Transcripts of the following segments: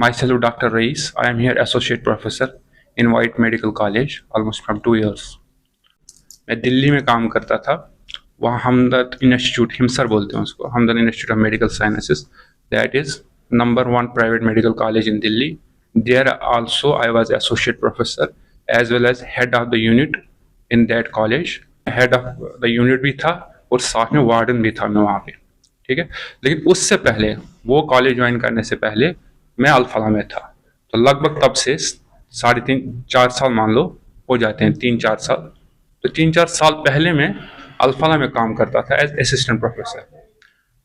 Myself, Dr. Reis. I am here associate professor in White Medical College almost from 2 years. मैं दिल्ली में काम करता था. वहाँ हमदर्द इंस्टीट्यूट, हिमसर बोलते हैं उसको, Hamdard institute of medical sciences, that is #1 private medical college in Delhi. There also I was associate professor as well as head of the unit in that college. Head of the unit भी था और साथ में warden भी था मैं वहाँ पे. ठीक है. लेकिन उससे पहले, वो कॉलेज ज्वाइन करने से पहले मैं अल्फला में था. तो लगभग तब से 3.5-4 साल मान लो हो जाते हैं, 3-4 साल. तो 3-4 साल पहले मैं अल्फला में काम करता था एज असिस्टेंट प्रोफेसर.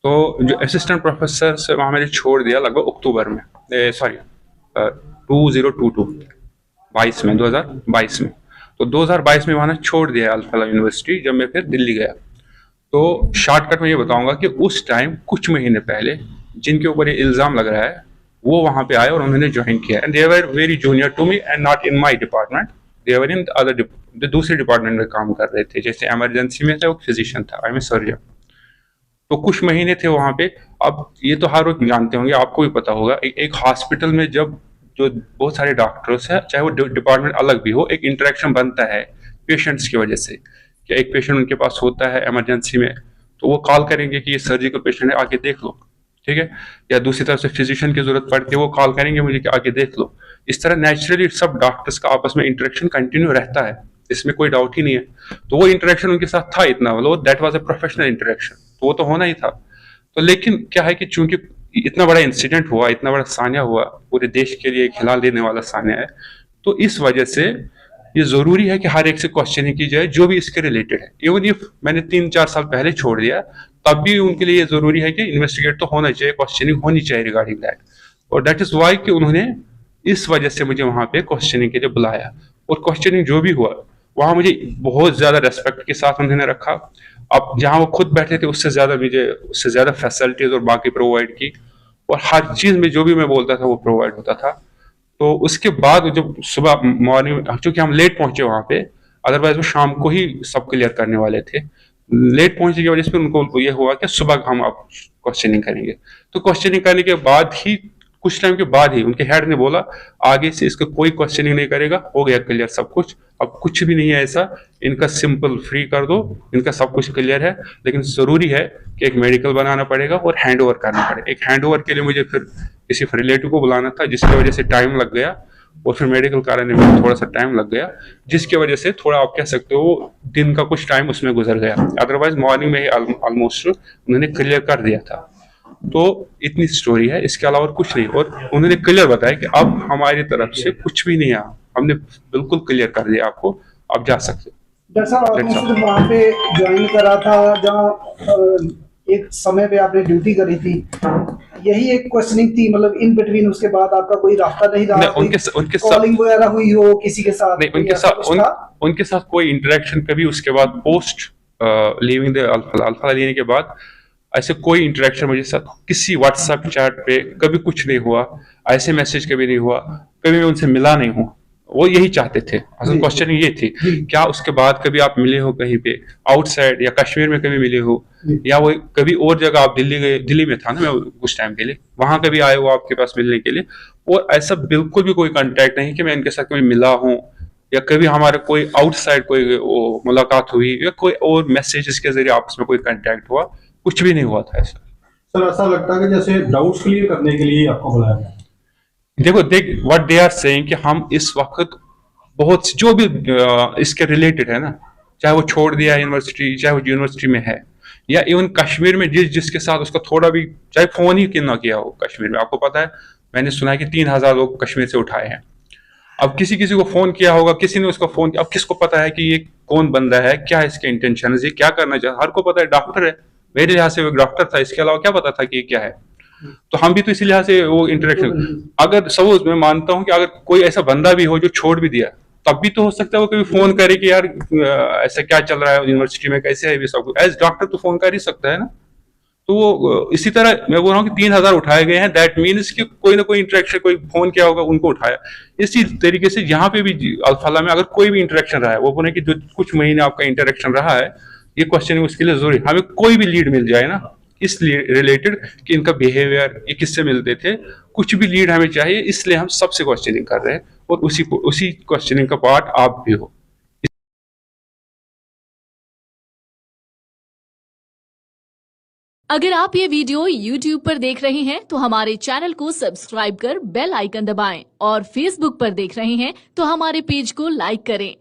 तो जो असिस्टेंट प्रोफेसर से वहाँ मैंने छोड़ दिया लगभग अक्टूबर में, 2022 में. तो 2022 में वहाँ छोड़ दिया अल्फला यूनिवर्सिटी जब मैं फिर दिल्ली गया. तो शॉर्टकट में ये बताऊंगा कि उस टाइम कुछ महीने पहले जिनके ऊपर ये इल्ज़ाम लग रहा है वो वहाँ पे आए और उन्होंने ज्वाइन किया. And they were very junior to me and not in my department. They were in other, दूसरे डिपार्टमेंट में काम कर रहे थे. जैसे इमरजेंसी में था, वो फिजिशियन था, आई एम सर्जन. तो कुछ महीने थे वहाँ पे. अब ये तो हर लोग जानते होंगे, आपको भी पता होगा, एक हॉस्पिटल में जब जो बहुत सारे डॉक्टर्स हैं, चाहे वो डिपार्टमेंट अलग भी हो, एक इंटरेक्शन बनता है पेशेंट्स की वजह से. कि एक पेशेंट उनके पास होता है इमरजेंसी में, तो वो कॉल करेंगे कि ये सर्जिकल पेशेंट है, आके देख लो. ठीक है. या दूसरी तरफ से फिजिशियन की जरूरत पड़ती है, वो कॉल करेंगे मुझे कि आके देख लो. इस तरह नेचुरली सब डॉक्टर्स का आपस में इंटरेक्शन कंटिन्यू रहता है, इसमें कोई डाउट ही नहीं है. तो वो इंटरेक्शन उनके साथ था इतना, मतलब that was a professional interaction, तो वो तो होना ही था. तो लेकिन क्या है कि चूंकि इतना बड़ा इंसिडेंट हुआ, इतना बड़ा सान्या हुआ, पूरे देश के लिए एक हिला देने वाला सान्या है, तो इस वजह से ये जरूरी है कि हर एक से क्वेश्चनिंग की जाए जो भी इसके रिलेटेड है. इवन इफ मैंने 3-4 साल पहले छोड़ दिया, तब भी उनके लिए जरूरी है कि इन्वेस्टिगेट तो होना चाहिए, क्वेश्चनिंग होनी चाहिए रिगार्डिंग दैट. और दैट इज वाई कि उन्होंने इस वजह से मुझे वहां पे क्वेश्चनिंग के लिए बुलाया. और क्वेश्चनिंग जो भी हुआ वहां मुझे बहुत ज्यादा रेस्पेक्ट के साथ उन्होंने रखा. अब जहां वो खुद बैठे थे उससे ज्यादा फैसिलिटीज और बाकी प्रोवाइड की, और हर चीज में जो भी मैं बोलता था वो प्रोवाइड होता था. तो उसके बाद जब सुबह मॉर्निंग, चूंकि हम लेट पहुंचे वहां पे, अदरवाइज वो शाम को ही सब क्लियर करने वाले थे. लेट पहुंचने की वजह से उनको ये हुआ कि सुबह हम आप क्वेश्चनिंग करेंगे. तो क्वेश्चनिंग करने के बाद ही, कुछ टाइम के बाद ही उनके हेड ने बोला आगे से इसका कोई क्वेश्चनिंग नहीं करेगा, हो गया क्लियर सब कुछ, अब कुछ भी नहीं है ऐसा, इनका सिंपल फ्री कर दो, इनका सब कुछ क्लियर है. लेकिन जरूरी है कि एक मेडिकल बनाना पड़ेगा और हैंड ओवर करना पड़ेगा. एक हैंड ओवर के लिए मुझे फिर किसी रिलेटिव को बुलाना था, जिसकी वजह से टाइम लग गया, और फिर मेडिकल कराने में थोड़ा सा टाइम लग गया, जिसकी वजह से थोड़ा आप कह सकते हो दिन का कुछ टाइम उसमें गुजर गया. अदरवाइज मॉर्निंग में ही ऑलमोस्ट उन्होंने क्लियर कर दिया था. तो इतनी स्टोरी है, इसके अलावा कुछ नहीं. और उन्होंने क्लियर बताया कि अब हमारी तरफ से कुछ भी नहीं आया, हमने बिल्कुल क्लियर कर दिया आपको, आप जा सकते. डॉक्टर साहब, आपने वहाँ पे ज्वाइन करा था जहाँ एक समय पे आपने ड्यूटी करी थी, यही एक क्वेश्चनिंग थी, मतलब इन बिटवीन उसके बाद आपका कोई रास्ता नहीं रहा? उनके कॉलिंग वगैरह हुई हो किसी के साथ? नहीं, उनके साथ कोई इंटरेक्शन कभी उसके बाद पोस्ट लीविंग द अल्फा लेने के बाद ऐसे कोई इंटरेक्शन मुझे साथ किसी व्हाट्सएप चैट पे कभी कुछ नहीं हुआ, ऐसे मैसेज कभी नहीं हुआ, कभी मैं उनसे मिला नहीं हूँ. वो यही चाहते थे, असल क्वेश्चन ये थी, क्या उसके बाद कभी आप मिले हो कहीं पे आउटसाइड या कश्मीर में कभी मिले हो, या वो कभी और जगह आप दिल्ली गए, दिल्ली में था ना मैं कुछ टाइम के लिए, वहां कभी आए हो आपके पास मिलने के लिए. और ऐसा बिल्कुल भी कोई कांटेक्ट नहीं कि मैं इनके साथ कभी मिला हूँ, या कभी हमारे कोई आउटसाइड कोई मुलाकात हुई, या कोई और मैसेजेस के जरिए आपस में कोई कांटेक्ट हुआ, कुछ भी नहीं हुआ था ऐसा. सर, ऐसा लगता है कि जैसे डाउट्स क्लियर करने के लिए आपको बुलाया गया. देखो, व्हाट दे आर सेइंग कि हम इस वक्त बहुत जो भी इसके रिलेटेड है ना, चाहे वो छोड़ दिया है यूनिवर्सिटी, चाहे वो यूनिवर्सिटी में है, या इवन कश्मीर में जिसके साथ उसका थोड़ा भी, चाहे फोन ही क्यों ना किया हो कश्मीर में. आपको पता है, मैंने सुना है कि 3000 लोग कश्मीर से उठाए हैं. अब किसी को फोन किया होगा, किसी ने उसको फोन किया, अब किसको पता है कि ये कौन बंदा है, क्या है इसके इंटेंशन, ये क्या करना चाहता. हर को पता है डॉक्टर है, मेरे लिहाज से वो डॉक्टर था, इसके अलावा क्या पता था कि ये क्या है. तो हम भी तो इसी लिहाज से वो इंटरेक्शन, अगर सपोज मैं मानता हूं कि अगर कोई ऐसा बंदा भी हो जो छोड़ भी दिया, तब भी तो हो सकता है वो कभी फोन करे कि यार ऐसा क्या चल रहा है यूनिवर्सिटी में, कैसे है, सब एज डॉक्टर तो फोन कर ही सकता है ना. तो वो इसी तरह मैं बोल रहा हूँ कि 3000 उठाए गए हैं, दैट मीन्स कि कोई ना कोई इंटरेक्शन, कोई फोन किया होगा, उनको उठाया. इसी तरीके से यहाँ पे भी अल्फाला में अगर कोई भी इंटरेक्शन रहा है, वो बोले कि जो कुछ महीने आपका इंटरेक्शन रहा है, ये क्वेश्चन उसके लिए जरूरी, हमें कोई भी लीड मिल जाए ना, इस रिलेटेड कि इनका बिहेवियर ये किससे मिलते थे, कुछ भी लीड हमें चाहिए, इसलिए हम सबसे क्वेश्चनिंग कर रहे हैं और उसी क्वेश्चनिंग का पार्ट आप भी हो। अगर आप ये वीडियो YouTube पर देख रहे हैं तो हमारे चैनल को सब्सक्राइब कर बेल आइकन दबाएं और Facebook पर देख रहे हैं तो हमारे पेज को लाइक करें।